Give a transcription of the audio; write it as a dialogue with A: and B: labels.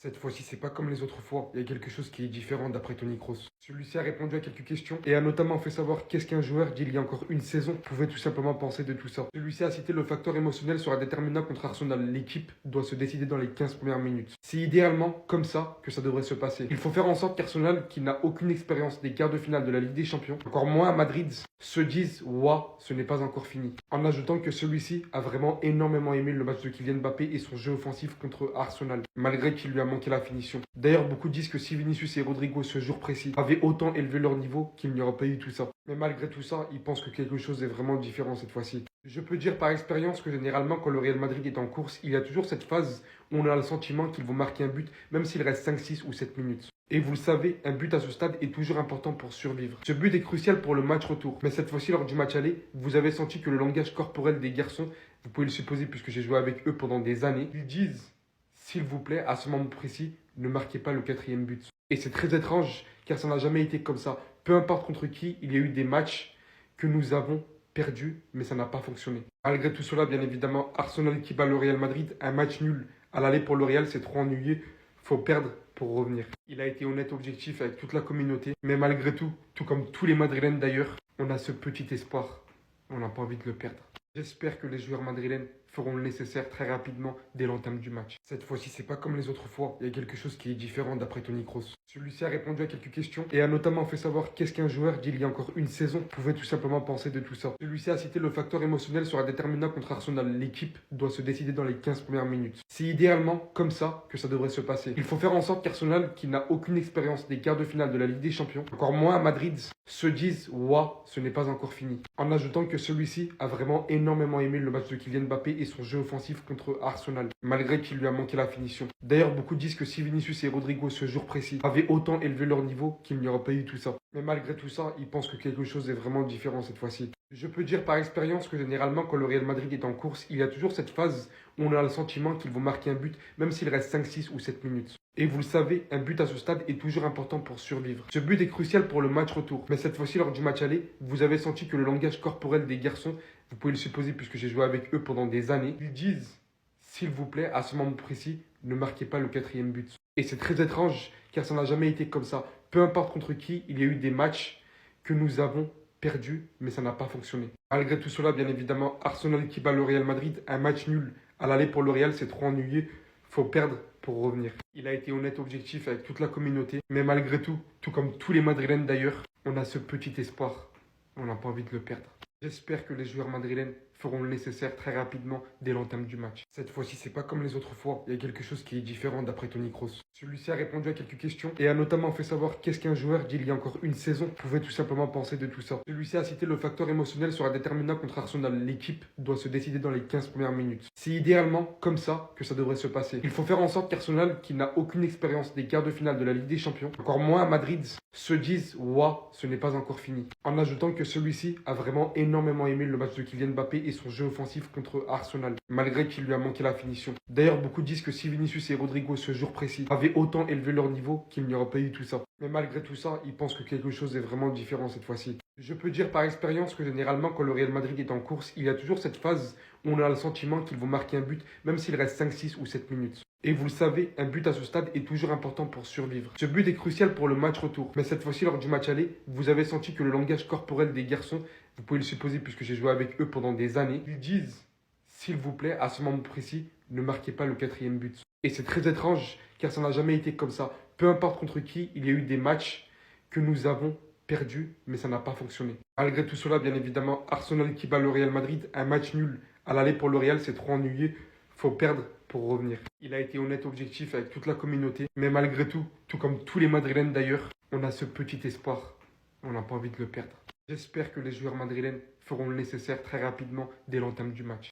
A: Cette fois-ci, c'est pas comme les autres fois. Il y a quelque chose qui est différent d'après Tony Kroos. Celui-ci a répondu à quelques questions et a notamment fait savoir qu'est-ce qu'un joueur d'il y a encore une saison pouvait tout simplement penser de tout ça. Celui-ci a cité le facteur émotionnel sera déterminant contre Arsenal. L'équipe doit se décider dans les 15 premières minutes. C'est idéalement comme ça que ça devrait se passer. Il faut faire en sorte qu'Arsenal, qui n'a aucune expérience des quarts de finale de la Ligue des Champions, encore moins à Madrid, se dise ouah, ce n'est pas encore fini. En ajoutant que celui-ci a vraiment énormément aimé le match de Kylian Mbappé et son jeu offensif contre Arsenal, malgré qu'il lui a manqué la finition. D'ailleurs, beaucoup disent que si Vinicius et Rodrigo ce jour précis avaient autant élevé leur niveau, qu'il n'y aurait pas eu tout ça. Mais malgré tout ça, ils pensent que quelque chose est vraiment différent cette fois-ci. Je peux dire par expérience que généralement quand le Real Madrid est en course, il y a toujours cette phase où on a le sentiment qu'ils vont marquer un but, même s'il reste 5, 6 ou 7 minutes. Et vous le savez, un but à ce stade est toujours important pour survivre. Ce but est crucial pour le match retour. Mais cette fois-ci, lors du match aller, vous avez senti que le langage corporel des garçons, vous pouvez le supposer puisque j'ai joué avec eux pendant des années, ils disent, s'il vous plaît, à ce moment précis, ne marquez pas le 4e but. Et c'est très étrange, car ça n'a jamais été comme ça. Peu importe contre qui, il y a eu des matchs que nous avons perdus, mais ça n'a pas fonctionné. Malgré tout cela, bien évidemment, Arsenal qui bat le Real Madrid, un match nul à l'aller pour le Real, c'est trop ennuyé. Faut perdre pour revenir. Il a été honnête, objectif avec toute la communauté, mais malgré tout comme tous les Madrilènes d'ailleurs, on a ce petit espoir. On n'a pas envie de le perdre. J'espère que les joueurs madrilènes feront le nécessaire très rapidement dès l'entame du match. Cette fois-ci, c'est pas comme les autres fois. Il y a quelque chose qui est différent d'après Tony Kroos. Celui-ci a répondu à quelques questions et a notamment fait savoir qu'est-ce qu'un joueur d'il y a encore une saison pouvait tout simplement penser de tout ça. Celui-ci a cité le facteur émotionnel sera déterminant contre Arsenal. L'équipe doit se décider dans les 15 premières minutes. C'est idéalement comme ça que ça devrait se passer. Il faut faire en sorte qu'Arsenal, qui n'a aucune expérience des quarts de finale de la Ligue des Champions, encore moins à Madrid, se dise ouah, ce n'est pas encore fini. En ajoutant que celui-ci a vraiment énormément aimé le match de Kylian Mbappé et son jeu offensif contre Arsenal, malgré qu'il lui a manqué la finition. D'ailleurs, beaucoup disent que si Vinicius et Rodrigo ce jour précis avaient autant élevé leur niveau, qu'il n'y aurait pas eu tout ça. Mais malgré tout ça, ils pensent que quelque chose est vraiment différent cette fois-ci. Je peux dire par expérience que généralement quand le Real Madrid est en course, il y a toujours cette phase où on a le sentiment qu'ils vont marquer un but, même s'il reste 5, 6 ou 7 minutes. Et vous le savez, un but à ce stade est toujours important pour survivre. Ce but est crucial pour le match retour. Mais cette fois-ci, lors du match aller, vous avez senti que le langage corporel des garçons, vous pouvez le supposer puisque j'ai joué avec eux pendant des années, ils disent, s'il vous plaît, à ce moment précis, ne marquez pas le 4e but. Et c'est très étrange, car ça n'a jamais été comme ça. Peu importe contre qui, il y a eu des matchs que nous avons perdus, mais ça n'a pas fonctionné. Malgré tout cela, bien évidemment, Arsenal qui bat le Real Madrid, un match nul à l'aller pour le Real, c'est trop ennuyé. Faut perdre pour revenir. Il a été honnête, objectif avec toute la communauté, mais malgré tout comme tous les Madrilènes d'ailleurs, on a ce petit espoir. On n'a pas envie de le perdre. J'espère que les joueurs madrilènes feront le nécessaire très rapidement dès l'entame du match. Cette fois-ci, c'est pas comme les autres fois. Il y a quelque chose qui est différent d'après Tony Kroos. Celui-ci a répondu à quelques questions et a notamment fait savoir qu'est-ce qu'un joueur d'il y a encore une saison pouvait tout simplement penser de tout ça. Celui-ci a cité le facteur émotionnel sera déterminant contre Arsenal. L'équipe doit se décider dans les 15 premières minutes. C'est idéalement comme ça que ça devrait se passer. Il faut faire en sorte qu'Arsenal, qui n'a aucune expérience des quarts de finale de la Ligue des Champions, encore moins à Madrid, se dise ouah, ce n'est pas encore fini. En ajoutant que celui-ci a vraiment énormément aimé le match de Kylian Mbappé et son jeu offensif contre Arsenal, malgré qu'il lui a manqué la finition. D'ailleurs, beaucoup disent que si Vinicius et Rodrigo ce jour précis avaient autant élevé leur niveau, qu'il n'y aurait pas eu tout ça. Mais malgré tout ça, ils pensent que quelque chose est vraiment différent cette fois-ci. Je peux dire par expérience que généralement quand le Real Madrid est en course, il y a toujours cette phase où on a le sentiment qu'ils vont marquer un but, même s'il reste 5, 6 ou 7 minutes. Et vous le savez, un but à ce stade est toujours important pour survivre. Ce but est crucial pour le match retour. Mais cette fois-ci, lors du match aller, vous avez senti que le langage corporel des garçons, vous pouvez le supposer puisque j'ai joué avec eux pendant des années, ils disent, s'il vous plaît, à ce moment précis, ne marquez pas le 4e but. Et c'est très étrange, car ça n'a jamais été comme ça. Peu importe contre qui, il y a eu des matchs que nous avons perdus, mais ça n'a pas fonctionné. Malgré tout cela, bien évidemment, Arsenal qui bat le Real Madrid, un match nul à l'aller pour le Real, c'est trop ennuyé. Faut perdre pour revenir. Il a été honnête, objectif avec toute la communauté, mais malgré tout comme tous les Madrilènes d'ailleurs, on a ce petit espoir. On n'a pas envie de le perdre. J'espère que les joueurs madrilènes feront le nécessaire très rapidement dès l'entame du match.